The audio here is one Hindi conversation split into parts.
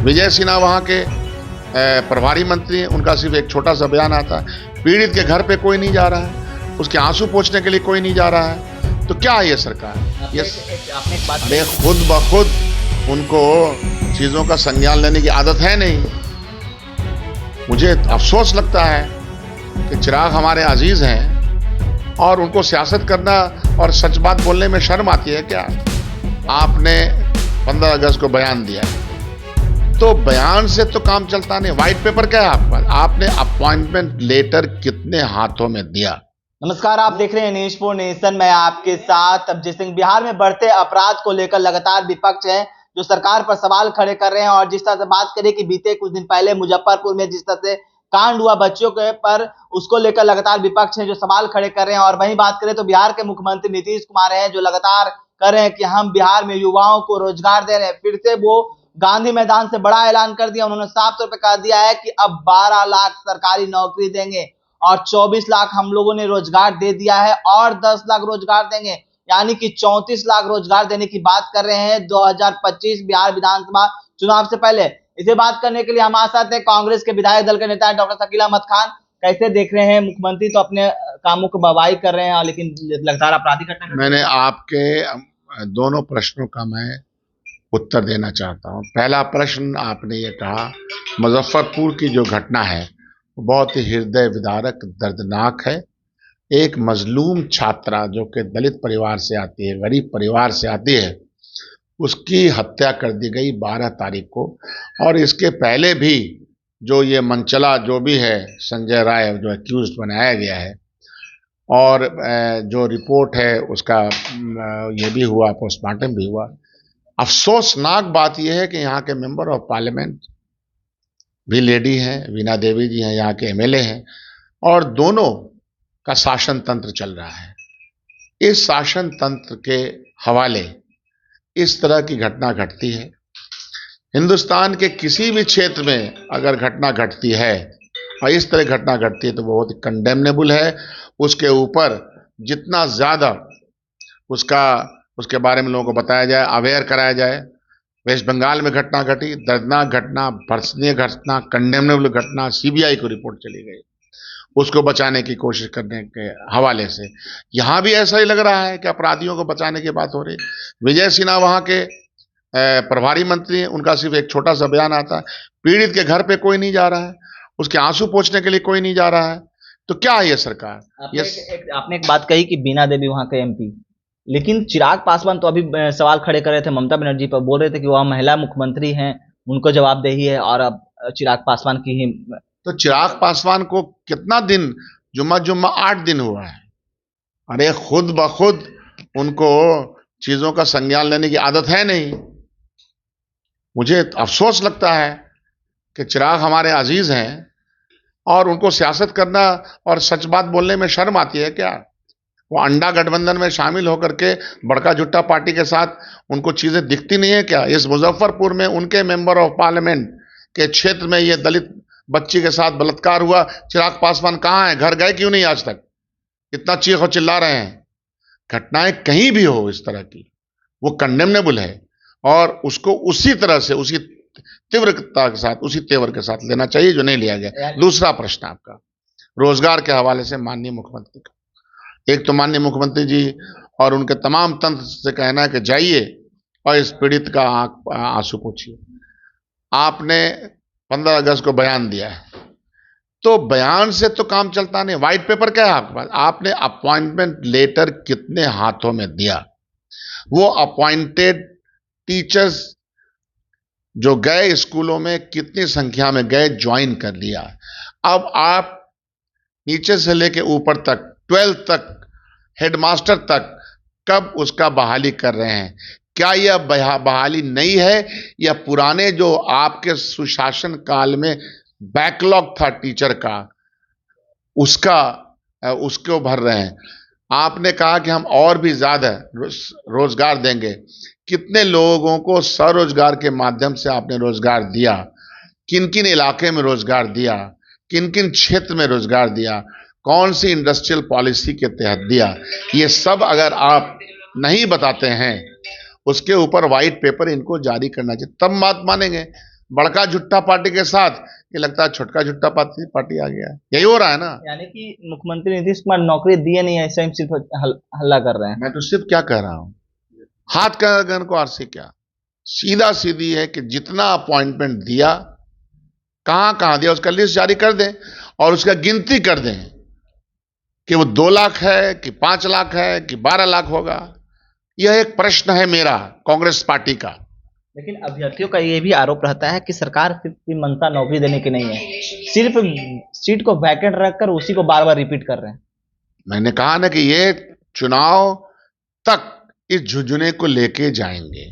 विजय सिन्हा वहाँ के प्रभारी मंत्री हैं, उनका सिर्फ एक छोटा सा बयान आता है, पीड़ित के घर पे कोई नहीं जा रहा है, उसके आंसू पोंछने के लिए कोई नहीं जा रहा है। तो क्या है ये सरकार? ये आपने एक बात अरे खुद ब खुद उनको चीज़ों का संज्ञान लेने की आदत है नहीं। मुझे अफसोस लगता है कि चिराग हमारे अजीज हैं और उनको सियासत करना और सच बात बोलने में शर्म आती है क्या? आपने 15 अगस्त को बयान दिया है, तो बयान से तो काम चलता नहीं। व्हाइट पेपर क्या है आपका? आपने अपॉइंटमेंट लेटर कितने हाथों में दिया? नमस्कार, आप देख रहे हैं न्यूज़ फॉर नेशन। मैं आपके साथ अभिजीत सिंह। बिहार में बढ़ते अपराध को लेकर लगातार विपक्ष है जो सरकार पर सवाल खड़े कर रहे हैं। और जिस तरह से बात करें कि बीते कुछ दिन पहले मुजफ्फरपुर में जिस तरह से कांड हुआ बच्चियों के पर, उसको लेकर लगातार विपक्ष है जो सवाल खड़े कर रहे हैं। और वहीं बात करें तो बिहार के मुख्यमंत्री नीतीश कुमार हैं जो लगातार कर रहे हैं कि हम बिहार में युवाओं को रोजगार दे रहे हैं। फिर से वो गांधी मैदान से बड़ा ऐलान कर दिया। उन्होंने साफ तौर पर कह दिया है कि अब 12 लाख सरकारी नौकरी देंगे और 24 लाख हम लोगों ने रोजगार दे दिया है और 10 लाख रोजगार देंगे, यानी कि 34 लाख रोजगार देने की बात कर रहे हैं 2025 बिहार विधानसभा चुनाव से पहले। इसे बात करने के लिए हमारे साथ है कांग्रेस के विधायक दल के नेता डॉक्टर शकील अहमद खान। कैसे देख रहे हैं? मुख्यमंत्री तो अपने कामों को बवाई कर रहे हैं लेकिन लगातार अपराधी घटना। मैंने आपके दोनों प्रश्नों का मैं उत्तर देना चाहता हूं। पहला प्रश्न आपने ये कहा, मुजफ्फरपुर की जो घटना है बहुत ही हृदय विदारक, दर्दनाक है। एक मजलूम छात्रा जो कि दलित परिवार से आती है, गरीब परिवार से आती है, उसकी हत्या कर दी गई 12 तारीख को। और इसके पहले भी जो ये मनचला जो भी है, संजय राय जो एक्यूज्ड बनाया गया है, और जो रिपोर्ट है उसका ये भी हुआ, पोस्टमार्टम भी हुआ। अफसोसनाक बात यह है कि यहाँ के मेंबर ऑफ पार्लियामेंट भी लेडी हैं, वीणा देवी जी हैं, यहाँ के एमएलए हैं, और दोनों का शासन तंत्र चल रहा है। इस शासन तंत्र के हवाले इस तरह की घटना घटती है। हिंदुस्तान के किसी भी क्षेत्र में अगर घटना घटती है और इस तरह घटना घटती है तो बहुत कंडेमनेबल है। उसके ऊपर जितना ज़्यादा उसके बारे में लोगों को बताया जाए, अवेयर कराया जाए। वेस्ट बंगाल में घटना घटी, दर्दनाक घटना, भर्त्सनीय घटना, कंडेमनेबल घटना, सीबीआई को रिपोर्ट चली गई उसको बचाने की कोशिश करने के हवाले से। यहाँ भी ऐसा ही लग रहा है कि अपराधियों को बचाने की बात हो रही। विजय सिन्हा वहाँ के प्रभारी मंत्री हैं, उनका सिर्फ एक छोटा सा बयान आता है, पीड़ित के घर पे कोई नहीं जा रहा है, उसके आंसू पोंछने के लिए कोई नहीं जा रहा है। तो क्या है ये सरकार? आपने एक बात कही कि बीना देवी वहां के एमपी, लेकिन चिराग पासवान तो अभी सवाल खड़े कर रहे थे ममता बनर्जी पर, बोल रहे थे कि वह महिला मुख्यमंत्री हैं, उनको जवाबदेही है और अब चिराग पासवान की ही। तो चिराग पासवान को कितना दिन, जुम्मा 8 दिन हुआ है। अरे खुद ब खुद उनको चीजों का संज्ञान लेने की आदत है नहीं। मुझे अफसोस लगता है कि चिराग हमारे अजीज हैं और उनको सियासत करना और सच बात बोलने में शर्म आती है क्या? वो अंडा गठबंधन में शामिल होकर के बड़का जुट्टा पार्टी के साथ उनको चीजें दिखती नहीं है क्या? इस मुजफ्फरपुर में उनके मेंबर ऑफ पार्लियामेंट के क्षेत्र में ये दलित बच्ची के साथ बलात्कार हुआ, चिराग पासवान कहाँ है? घर गए क्यों नहीं आज तक? इतना चीखो चिल्ला रहे हैं। घटनाएं कहीं भी हो इस तरह की, वो कंडेमनेबल है और उसको उसी तरह से, उसी तीव्रता के साथ, उसी तेवर के साथ लेना चाहिए जो नहीं लिया गया। दूसरा प्रश्न आपका रोजगार के हवाले से माननीय मुख्यमंत्री का। एक तो माननीय मुख्यमंत्री जी और उनके तमाम तंत्र से कहना है कि जाइए और इस पीड़ित का आंसू पोंछिए। आपने 15 अगस्त को बयान दिया है, तो बयान से तो काम चलता नहीं। व्हाइट पेपर क्या है आपके पास? आपने अपॉइंटमेंट लेटर कितने हाथों में दिया? वो अपॉइंटेड टीचर्स जो गए स्कूलों में कितनी संख्या में गए, ज्वाइन कर लिया। अब आप नीचे से लेके ऊपर तक, 12th तक, हेडमास्टर तक, कब उसका बहाली कर रहे हैं? क्या यह बहाली नई है या पुराने जो आपके सुशासन काल में बैकलॉग था टीचर का, उसको भर रहे हैं? आपने कहा कि हम और भी ज्यादा रोजगार देंगे। कितने लोगों को स्वरोजगार के माध्यम से आपने रोजगार दिया? किन किन इलाके में रोजगार दिया? किन किन क्षेत्र में रोजगार दिया? कौन सी इंडस्ट्रियल पॉलिसी के तहत दिया? ये सब अगर आप नहीं बताते हैं, उसके ऊपर व्हाइट पेपर इनको जारी करना चाहिए, तब बात मानेंगे। बड़का झुट्टा पार्टी के साथ ये लगता है छोटका झुट्टा पार्टी आ गया है। यही हो रहा है ना। यानी कि मुख्यमंत्री नीतीश कुमार नौकरी दिए नहीं है, स्वयं सिर्फ हल्ला कर रहे हैं। मैं तो सिर्फ क्या कह रहा हूं, हाथ का गन को आरसी क्या, सीधा सीधी है कि जितना अपॉइंटमेंट दिया कहां कहां दिया उसका लिस्ट जारी कर दें और उसका गिनती कर दें कि वो 2 लाख है कि 5 लाख है कि 12 लाख होगा। यह एक प्रश्न है मेरा कांग्रेस पार्टी का। लेकिन अभ्यर्थियों का ये भी आरोप रहता है कि सरकार की मंशा नौकरी देने की नहीं है, सिर्फ सीट को वैकेंट रखकर उसी को बार बार रिपीट कर रहे हैं। मैंने कहा ना कि ये चुनाव तक इस झुंझुने को लेके जाएंगे।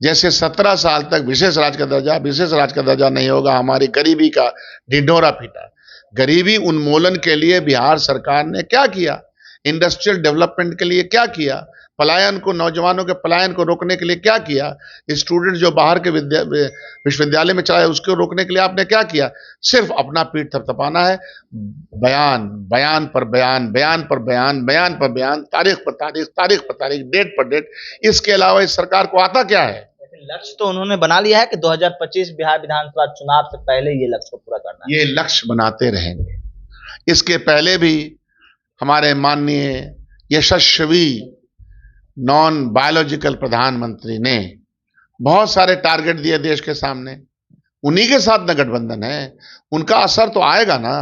जैसे 17 साल तक विशेष राज्य का दर्जा नहीं होगा, हमारी गरीबी का ढिंढोरा पीटा। गरीबी उन्मूलन के लिए बिहार सरकार ने क्या किया, इंडस्ट्रियल डेवलपमेंट के लिए क्या किया, पलायन को, नौजवानों के पलायन को रोकने के लिए क्या किया, स्टूडेंट जो बाहर के विश्वविद्यालय में चला उसको रोकने के लिए आपने क्या किया। सिर्फ अपना पीठ थपथपाना है, बयान बयान पर बयान, बयान पर बयान, बयान पर बयान, तारीख पर तारीख, तारीख पर तारीख, डेट पर डेट। इसके अलावा इस सरकार को आता क्या है। लक्ष्य तो उन्होंने बना लिया है कि 2025 बिहार विधानसभा चुनाव से पहले ये लक्ष्य को पूरा करना है। ये लक्ष्य बनाते रहेंगे। इसके पहले भी हमारे माननीय यशस्वी नॉन बायोलॉजिकल प्रधानमंत्री ने बहुत सारे टारगेट दिए देश के सामने, उन्हीं के साथ न गठबंधन है, उनका असर तो आएगा ना।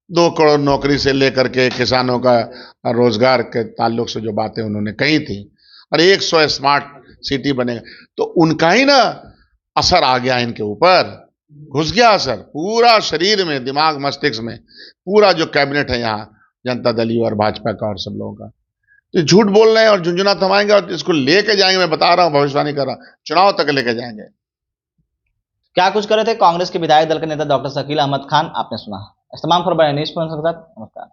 2 करोड़ नौकरी से लेकर के किसानों का रोजगार के ताल्लुक से जो बातें उन्होंने कही थी, और 100 स्मार्ट सिटी बनेगा, तो उनका ही ना असर आ गया, इनके ऊपर घुस गया असर पूरा शरीर में, दिमाग मस्तिष्क में। पूरा जो कैबिनेट है यहाँ जनता दल और भाजपा का और सब लोगों का, तो झूठ बोल रहे हैं और झुंझुना थमाएंगे और इसको लेके जाएंगे। मैं बता रहा हूं, भविष्यवाणी कर रहा हूं, चुनाव तक लेके जाएंगे। क्या कुछ कर रहे थे कांग्रेस के विधायक दल के नेता डॉक्टर शकील अहमद खान, आपने सुना। तमाम खबर न्यूज़ पर नमस्कार।